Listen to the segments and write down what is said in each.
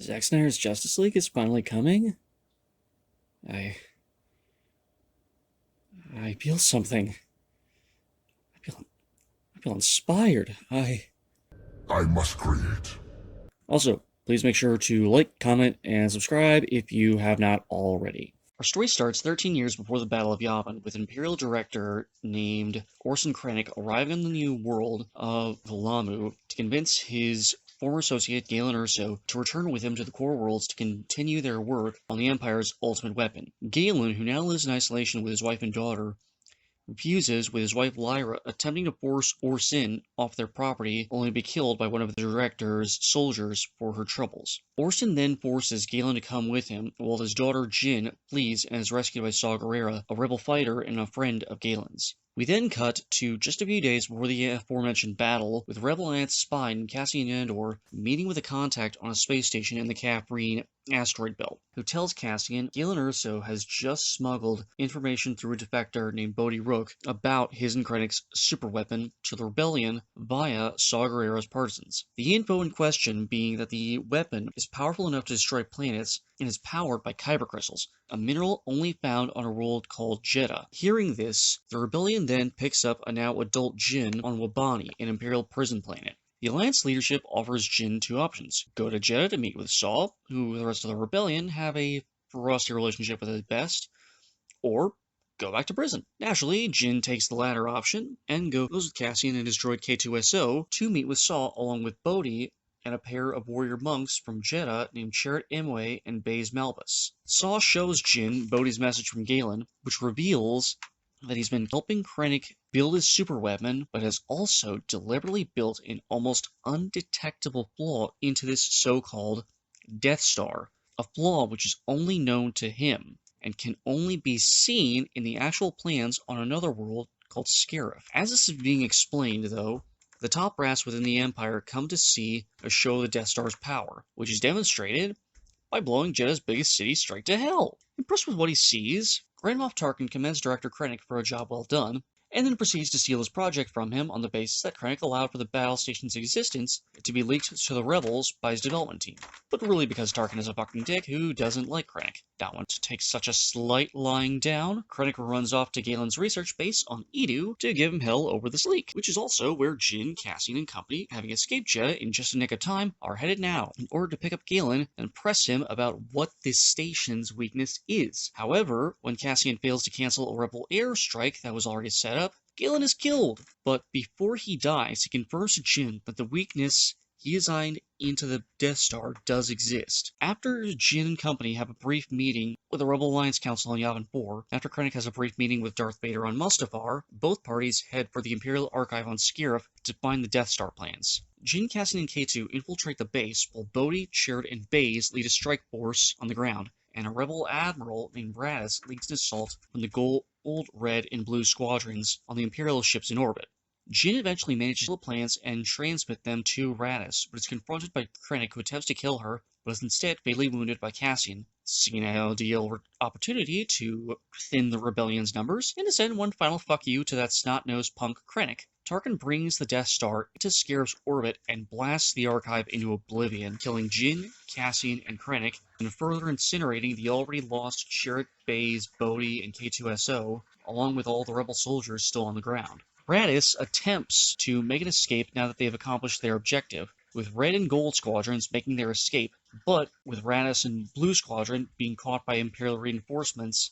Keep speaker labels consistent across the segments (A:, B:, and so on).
A: Zack Snyder's Justice League is finally coming? I I feel something. I feel I feel inspired.
B: I must create.
A: Also, please make sure to like, comment, and subscribe if you have not already. Our story starts 13 years before the Battle of Yavin, with an Imperial director named Orson Krennic arriving on the new world of Valamu to convince his former associate Galen Erso to return with him to the core worlds to continue their work on the Empire's ultimate weapon. Galen, who now lives in isolation with his wife and daughter, refuses, with his wife Lyra attempting to force Orson off their property, only to be killed by one of the director's soldiers for her troubles. Orson then forces Galen to come with him, while his daughter Jyn flees and is rescued by Saw Gerrera, a rebel fighter and a friend of Galen's. We then cut to just a few days before the aforementioned battle, with Rebel Alliance spy Cassian Andor meeting with a contact on a space station in the Caprine asteroid belt, who tells Cassian Galen Erso has just smuggled information through a defector named Bodhi Rook about his and Krennic's superweapon to the rebellion via Saw Gerrera's partisans. The info in question being that the weapon is powerful enough to destroy planets and is powered by kyber crystals, a mineral only found on a world called Jeddah. Hearing this, the rebellion then picks up a now adult Jyn on Wabani, an Imperial prison planet. The Alliance leadership offers Jyn two options: go to Jeddah to meet with Saw, who the rest of the rebellion have a frosty relationship with at best, or go back to prison. Naturally, Jyn takes the latter option and goes with Cassian and his droid K2SO to meet with Saw along with Bodhi and a pair of warrior monks from Jeddah named Chirrut Imwe and Baze Malbus. Saw shows Jyn Bodhi's message from Galen, which reveals that he's been helping Krennic build his superweapon, but has also deliberately built an almost undetectable flaw into this so-called Death Star, a flaw which is only known to him and can only be seen in the actual plans on another world called Scarif. As this is being explained, though, the top brass within the Empire come to see a show of the Death Star's power, which is demonstrated by blowing Jeddah's biggest city straight to hell. Impressed with what he sees, Grand Moff Tarkin commends Director Krennic for a job well done, and then proceeds to steal his project from him on the basis that Krennic allowed for the battle station's existence to be leaked to the rebels by his development team, but really because Tarkin is a fucking dick who doesn't like Krennic. Not want to take such a slight lying down, Krennic runs off to Galen's research base on Edu to give him hell over this leak, which is also where Jyn, Cassian, and company, having escaped Jeddah in just a nick of time, are headed now, in order to pick up Galen and press him about what this station's weakness is. However, when Cassian fails to cancel a rebel airstrike that was already set up, Galen is killed. But before he dies, he confirms to Jyn that the weakness he designed into the Death Star does exist. After Jyn and company have a brief meeting with the Rebel Alliance Council on Yavin 4, after Krennic has a brief meeting with Darth Vader on Mustafar, both parties head for the Imperial Archive on Scarif to find the Death Star plans. Jyn, Cassian, and K2 infiltrate the base, while Bodhi, Chirrut, and Baze lead a strike force on the ground, and a rebel admiral named Radis leads an assault from the gold, red, and blue squadrons on the Imperial ships in orbit. Jyn eventually manages to steal the plans and transmit them to Radis, but is confronted by Krennic, who attempts to kill her, but is instead fatally wounded by Cassian, seeing an ideal opportunity to thin the rebellion's numbers, and to send one final fuck you to that snot-nosed punk Krennic. Tarkin brings the Death Star into Scarif's orbit and blasts the Archive into oblivion, killing Jyn, Cassian, and Krennic, and further incinerating the already lost Chirrut, Baze, Bodhi, and K2SO, along with all the rebel soldiers still on the ground. Radis attempts to make an escape now that they have accomplished their objective, with Red and Gold squadrons making their escape, but with Radis and Blue Squadron being caught by Imperial reinforcements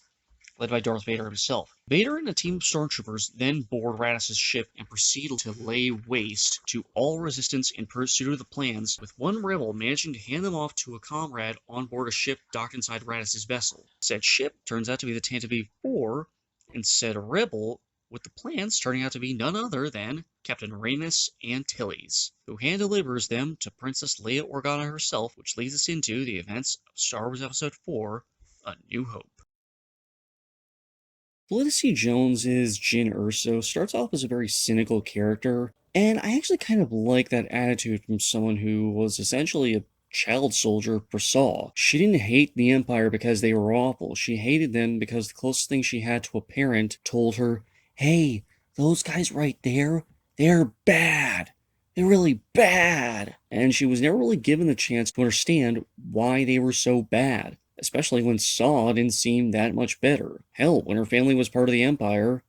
A: led by Darth Vader himself. Vader and a team of stormtroopers then board Radis' ship and proceed to lay waste to all resistance in pursuit of the plans, with one rebel managing to hand them off to a comrade on board a ship docked inside Radis' vessel. Said ship turns out to be the Tantive 4, and said rebel with the plans turning out to be none other than Captain Ramus Antilles, who hand delivers them to Princess Leia Organa herself, which leads us into the events of Star Wars Episode 4, A New Hope. Felicity Jones's Jyn Erso starts off as a very cynical character, and I actually kind of like that attitude from someone who was essentially a child soldier for Saw. She didn't hate the Empire because they were awful. She hated them because the closest thing she had to a parent told her, hey, those guys right there, they're bad. they're really bad. And she was never really given the chance to understand why they were so bad, especially when Saw didn't seem that much better. Hell, when her family was part of the Empire,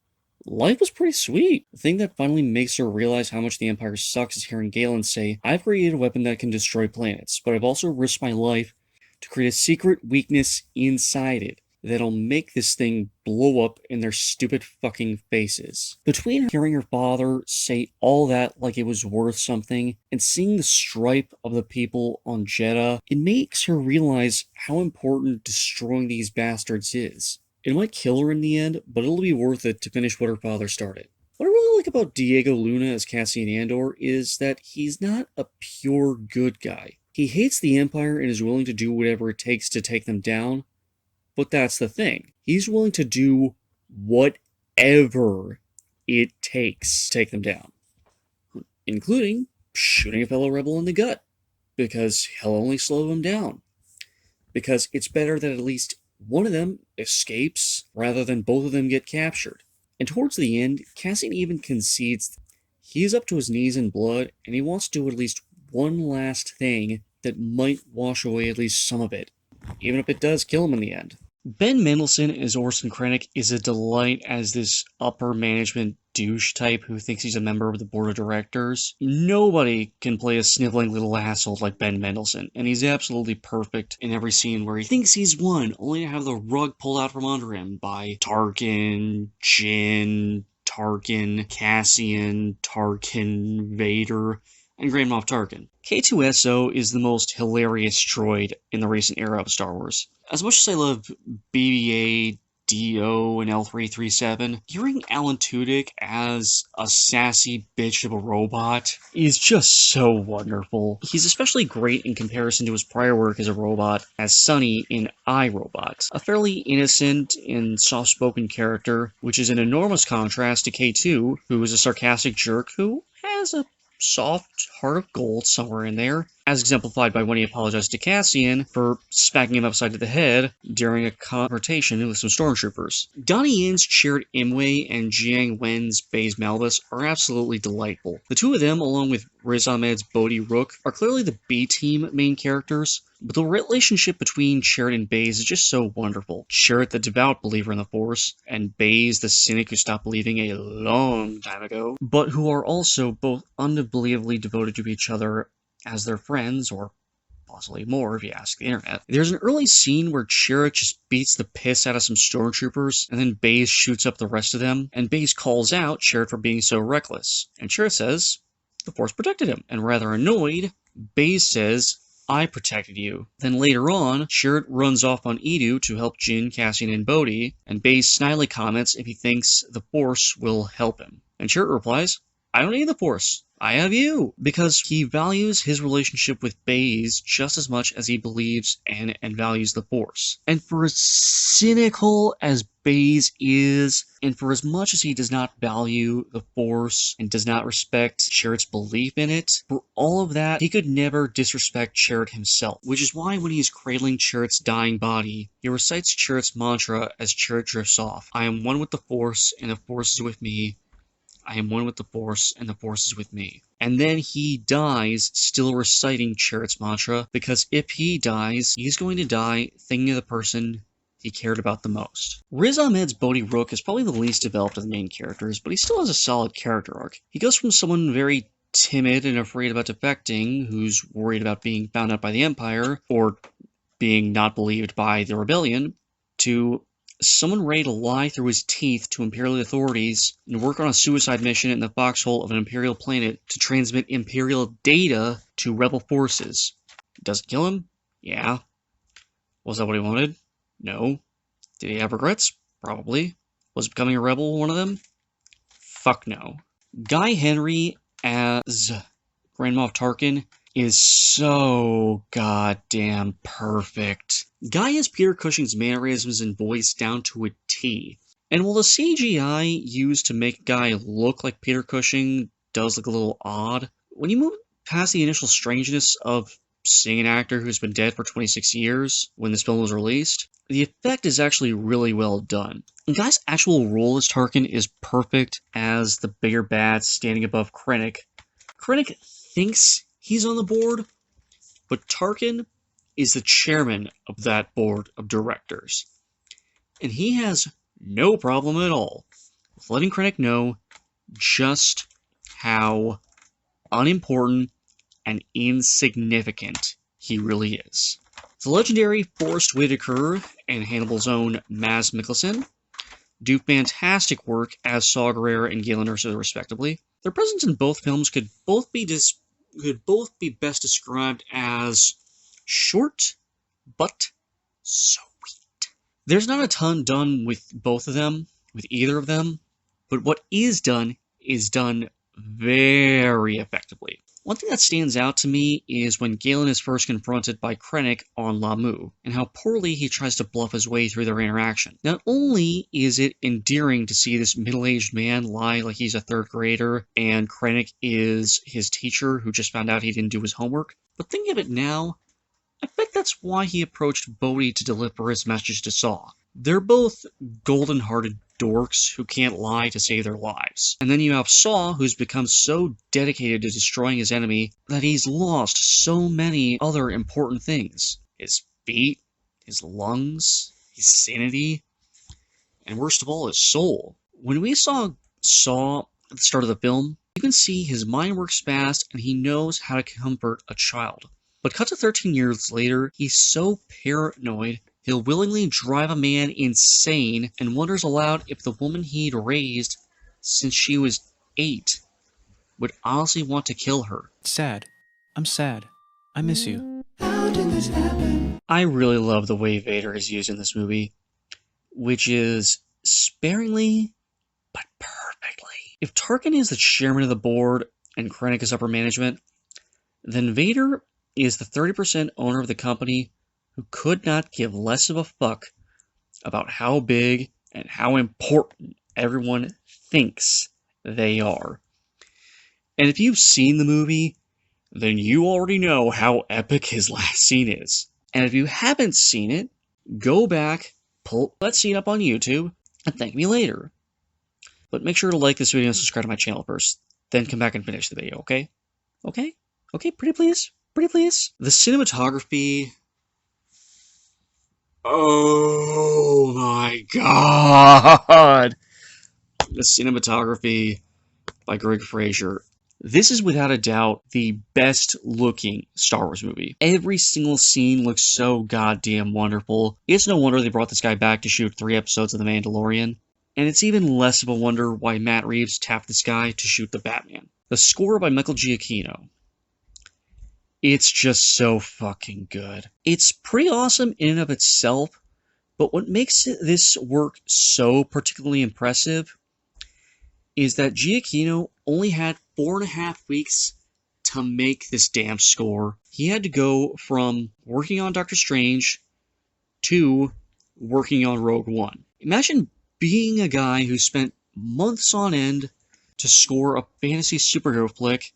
A: life was pretty sweet. The thing that finally makes her realize how much the Empire sucks is hearing Galen say, I've created a weapon that can destroy planets, but I've also risked my life to create a secret weakness inside it that'll make this thing blow up in their stupid fucking faces. Between hearing her father say all that like it was worth something and seeing the stripe of the people on Jeddah, it makes her realize how important destroying these bastards is. It might kill her in the end, but it'll be worth it to finish what her father started. What I really like about Diego Luna as Cassian Andor is that he's not a pure good guy. He hates the Empire and is willing to do whatever it takes to take them down, but that's the thing. He's willing to do whatever it takes to take them down, including shooting a fellow rebel in the gut, because he'll only slow them down. Because it's better that at least one of them escapes rather than both of them get captured. And towards the end, Cassian even concedes he's up to his knees in blood and he wants to do at least one last thing that might wash away at least some of it, even if it does kill him in the end. Ben Mendelsohn as Orson Krennic is a delight as this upper management douche type who thinks he's a member of the board of directors. Nobody can play a sniveling little asshole like Ben Mendelsohn, and he's absolutely perfect in every scene where he thinks he's won, only to have the rug pulled out from under him by Tarkin, Jin, Tarkin, Cassian, Tarkin, Vader, and Grand Moff Tarkin. K2SO is the most hilarious droid in the recent era of Star Wars. As much as I love BB-8, DO, and L337, hearing Alan Tudyk as a sassy bitch of a robot is just so wonderful. He's especially great in comparison to his prior work as a robot as Sonny in I, Robot, a fairly innocent and soft-spoken character, which is an enormous contrast to K2, who is a sarcastic jerk who has a soft heart of gold somewhere in there, as exemplified by when he apologized to Cassian for smacking him upside the head during a confrontation with some stormtroopers. Donnie Yin's Chirrut Imwe and Jiang Wen's Baze Malbus are absolutely delightful. The two of them, along with Riz Ahmed's Bodhi Rook, are clearly the B-team main characters, but the relationship between Chirrut and Baze is just so wonderful. Chirrut, the devout believer in the Force, and Baze, the cynic who stopped believing a long time ago, but who are also both unbelievably devoted to each other as their friends, or possibly more if you ask the internet. There's an early scene where Chirrut just beats the piss out of some stormtroopers, and then Baze shoots up the rest of them, and Baze calls out Chirrut for being so reckless. And Chirrut says, the Force protected him. And rather annoyed, Baze says, I protected you. Then later on, Chirrut runs off on Edu to help Jin, Cassian, and Bodhi, and Baze snidely comments if he thinks the Force will help him. And Chirrut replies, I don't need the Force. I have you, because he values his relationship with Baze just as much as he believes and values the Force. And for as cynical as Baze is, and for as much as he does not value the Force and does not respect Chirrut's belief in it, for all of that, he could never disrespect Chirrut himself, which is why when he's cradling Chirrut's dying body, he recites Chirrut's mantra as Chirrut drifts off. I am one with the Force, and the Force is with me. I am one with the Force, and the Force is with me. And then he dies still reciting Chirrut's mantra, because if he dies, he's going to die thinking of the person he cared about the most. Riz Ahmed's Bodhi Rook is probably the least developed of the main characters, but he still has a solid character arc. He goes from someone very timid and afraid about defecting, who's worried about being found out by the Empire, or being not believed by the Rebellion, to someone ready to lie through his teeth to Imperial authorities and work on a suicide mission in the foxhole of an Imperial planet to transmit Imperial data to Rebel forces. Does it kill him? Yeah. Was that what he wanted? No. Did he have regrets? Probably. Was becoming a rebel one of them? Fuck no. Guy Henry as Grand Moff Tarkin is so goddamn perfect. Guy has Peter Cushing's mannerisms and voice down to a T. And while the CGI used to make Guy look like Peter Cushing does look a little odd, when you move past the initial strangeness of seeing an actor who's been dead for 26 years when this film was released, the effect is actually really well done. And Guy's actual role as Tarkin is perfect as the bigger bad standing above Krennic. Krennic thinks he's on the board, but Tarkin is the chairman of that board of directors. And he has no problem at all with letting Krennic know just how unimportant and insignificant he really is. The legendary Forrest Whitaker and Hannibal's own Mads Mikkelsen do fantastic work as Saw Gerrera and Galen Erso, respectively. Their presence in both films could both be best described as short but sweet. There's not a ton done with both of them, with either of them, but what is done very effectively. One thing that stands out to me is when Galen is first confronted by Krennic on Lamu, and how poorly he tries to bluff his way through their interaction. Not only is it endearing to see this middle-aged man lie like he's a third grader, and Krennic is his teacher who just found out he didn't do his homework, but thinking of it now, I bet that's why he approached Bodhi to deliver his message to Saw. They're both golden-hearted dorks who can't lie to save their lives. And then you have Saw, who's become so dedicated to destroying his enemy that he's lost so many other important things. His feet, his lungs, his sanity, and worst of all, his soul. When we saw Saw at the start of the film, you can see his mind works fast and he knows how to comfort a child. But cut to 13 years later, he's so paranoid he'll willingly drive a man insane and wonders aloud if the woman he'd raised since she was 8 would honestly want to kill her.
C: Sad. I'm sad. I miss you. How did this happen?
A: I really love the way Vader is used in this movie, which is sparingly but perfectly. If Tarkin is the chairman of the board and Krennic is upper management, then Vader is the 30% owner of the company who could not give less of a fuck about how big and how important everyone thinks they are. And if you've seen the movie, then you already know how epic his last scene is. And if you haven't seen it, go back, pull that scene up on YouTube, and thank me later. But make sure to like this video and subscribe to my channel first, then come back and finish the video, okay? Okay? Okay, pretty please? Pretty please? The cinematography... Oh my god! The cinematography by Greg Fraser. This is without a doubt the best looking Star Wars movie. Every single scene looks so goddamn wonderful. It's no wonder they brought this guy back to shoot 3 episodes of The Mandalorian. And it's even less of a wonder why Matt Reeves tapped this guy to shoot the Batman. The score by Michael Giacchino. It's just so fucking good. It's pretty awesome in and of itself, but what makes this work so particularly impressive is that Giacchino only had 4.5 weeks to make this damn score. He had to go from working on Doctor Strange to working on Rogue One. Imagine being a guy who spent months on end to score a fantasy superhero flick,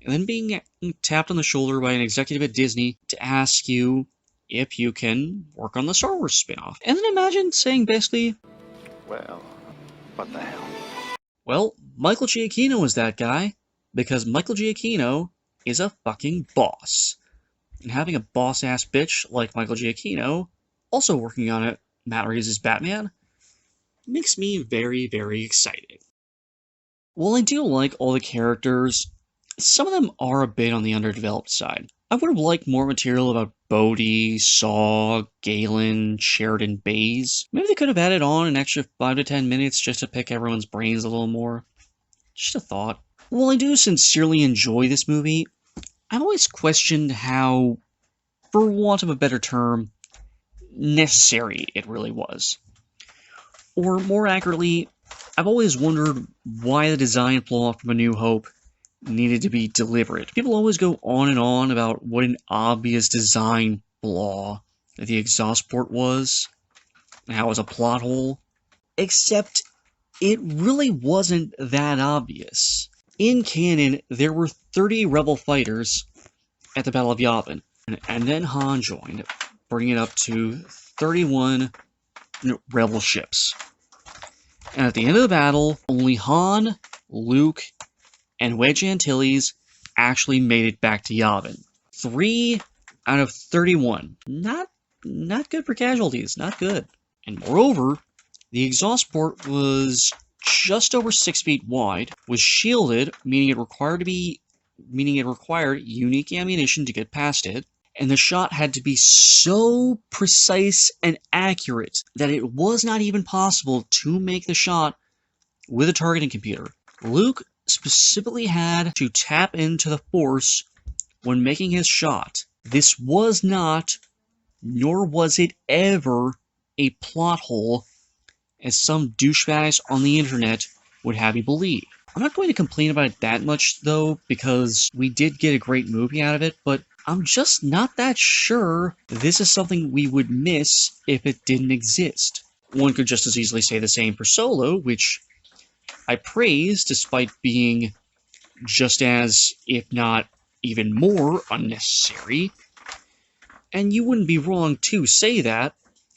A: and then being tapped on the shoulder by an executive at Disney to ask you if you can work on the Star Wars spin-off. And then imagine saying basically,
D: well, what the hell?
A: Well, Michael Giacchino is that guy, because Michael Giacchino is a fucking boss. And having a boss-ass bitch like Michael Giacchino, also working on it, Matt Reeves' Batman, makes me very, very excited. While I do like all the characters, some of them are a bit on the underdeveloped side. I would have liked more material about Bodhi, Saw, Galen, Sheridan, Baze. Maybe they could have added on an extra 5 to 10 minutes just to pick everyone's brains a little more. Just a thought. While I do sincerely enjoy this movie, I've always questioned how, for want of a better term, necessary it really was. Or more accurately, I've always wondered why the design flaw from A New Hope needed to be deliberate. People always go on and on about what an obvious design flaw that the exhaust port was, and how it was a plot hole. Except, it really wasn't that obvious. In canon, there were 30 rebel fighters at the Battle of Yavin, and then Han joined, bringing it up to 31 rebel ships. And at the end of the battle, only Han, Luke, and Wedge Antilles actually made it back to Yavin. 3 out of 31. Not good for casualties, not good. And moreover, the exhaust port was just over 6 feet wide, was shielded, meaning it required unique ammunition to get past it, and the shot had to be so precise and accurate that it was not even possible to make the shot with a targeting computer. Luke specifically had to tap into the Force when making his shot. This was not, nor was it ever, a plot hole, as some douchebags on the internet would have you believe. I'm not going to complain about it that much, though, because we did get a great movie out of it, but I'm just not that sure this is something we would miss if it didn't exist. One could just as easily say the same for Solo, which I praise despite being just as, if not even more, unnecessary. And you wouldn't be wrong to say that,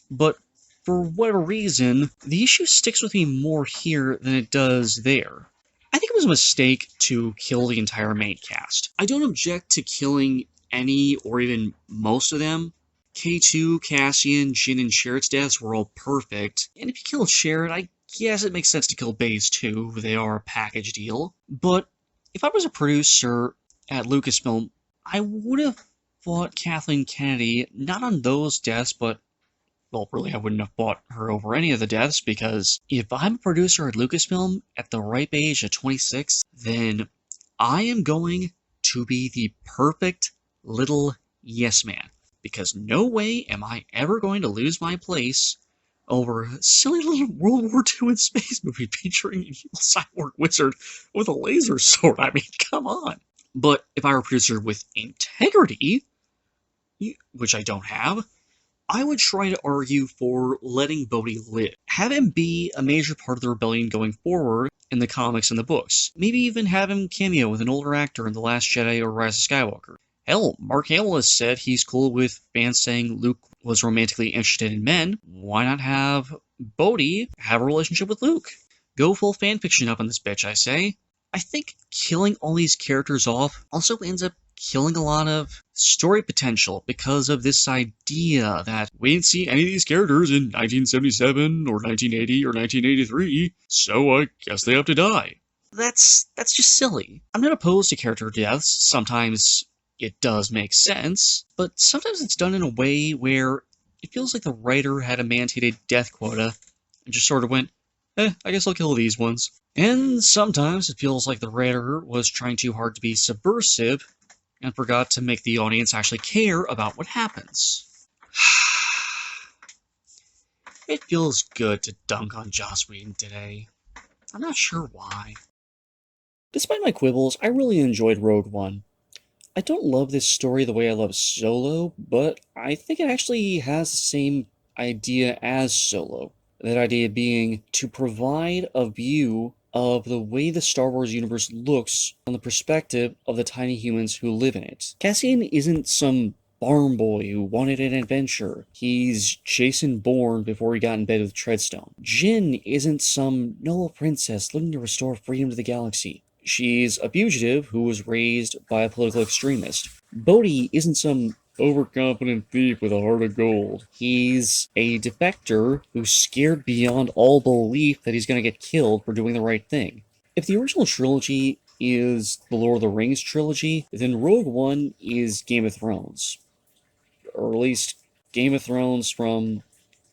A: but for whatever reason, the issue sticks with me more here than it does there. I think it was a mistake to kill the entire main cast. I don't object to killing any or even most of them. K2, Cassian, Jin, and Sherrod's deaths were all perfect, and if you killed Sherrod, I guess it makes sense to kill Baze too, they are a package deal. But if I was a producer at Lucasfilm, I would have fought Kathleen Kennedy, not on those deaths, but, well, really, I wouldn't have fought her over any of the deaths, because if I'm a producer at Lucasfilm at the ripe age of 26, then I am going to be the perfect little yes man. Because no way am I ever going to lose my place over a silly little World War II in space movie featuring an evil cyborg wizard with a laser sword. I mean, come on. But if I were a producer with integrity, which I don't have, I would try to argue for letting Bodhi live. Have him be a major part of the rebellion going forward in the comics and the books. Maybe even have him cameo with an older actor in The Last Jedi or Rise of Skywalker. Hell, Mark Hamill has said he's cool with fans saying Luke was romantically interested in men. Why not have Bodhi have a relationship with Luke? Go full fanfiction up on this bitch, I say. I think killing all these characters off also ends up killing a lot of story potential because of this idea that we didn't see any of these characters in 1977 or 1980 or 1983, so I guess they have to die. That's just silly. I'm not opposed to character deaths. Sometimes it does make sense, but sometimes it's done in a way where it feels like the writer had a mandated death quota and just sort of went, I guess I'll kill these ones. And sometimes it feels like the writer was trying too hard to be subversive and forgot to make the audience actually care about what happens. It feels good to dunk on Joss Whedon today. I'm not sure why. Despite my quibbles, I really enjoyed Rogue One. I don't love this story the way I love Solo, but I think it actually has the same idea as Solo. That idea being to provide a view of the way the Star Wars universe looks from the perspective of the tiny humans who live in it. Cassian isn't some farm boy who wanted an adventure. He's Jason Bourne before he got in bed with Treadstone. Jin isn't some noble princess looking to restore freedom to the galaxy. She's a fugitive who was raised by a political extremist. Bodhi isn't some overconfident thief with a heart of gold. He's a defector who's scared beyond all belief that he's going to get killed for doing the right thing. If the original trilogy is the Lord of the Rings trilogy, then Rogue One is Game of Thrones. Or at least Game of Thrones from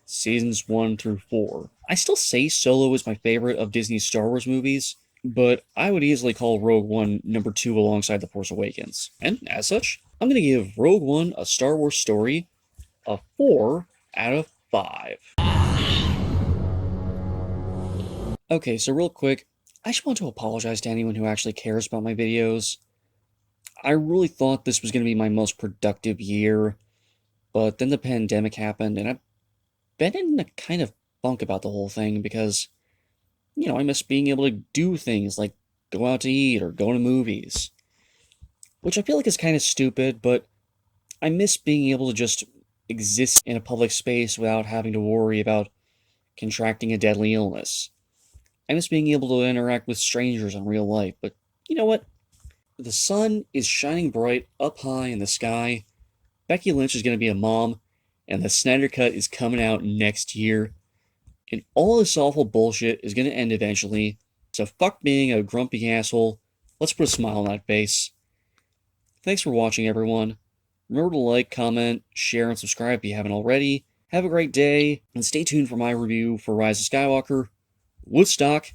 A: seasons 1 through 4. I still say Solo is my favorite of Disney's Star Wars movies, but I would easily call Rogue One number 2 alongside The Force Awakens. And as such, I'm going to give Rogue One, a Star Wars story, a 4 out of 5. Okay, so real quick, I just want to apologize to anyone who actually cares about my videos. I really thought this was going to be my most productive year, but then the pandemic happened, and I've been in a kind of funk about the whole thing because, I miss being able to do things like go out to eat or go to movies. Which I feel like is kind of stupid, but I miss being able to just exist in a public space without having to worry about contracting a deadly illness. I miss being able to interact with strangers in real life, but you know what? The sun is shining bright up high in the sky. Becky Lynch is going to be a mom, and the Snyder Cut is coming out next year. And all this awful bullshit is going to end eventually. So fuck being a grumpy asshole. Let's put a smile on that face. Thanks for watching, everyone. Remember to like, comment, share, and subscribe if you haven't already. Have a great day, and stay tuned for my review for Rise of Skywalker, Woodstock,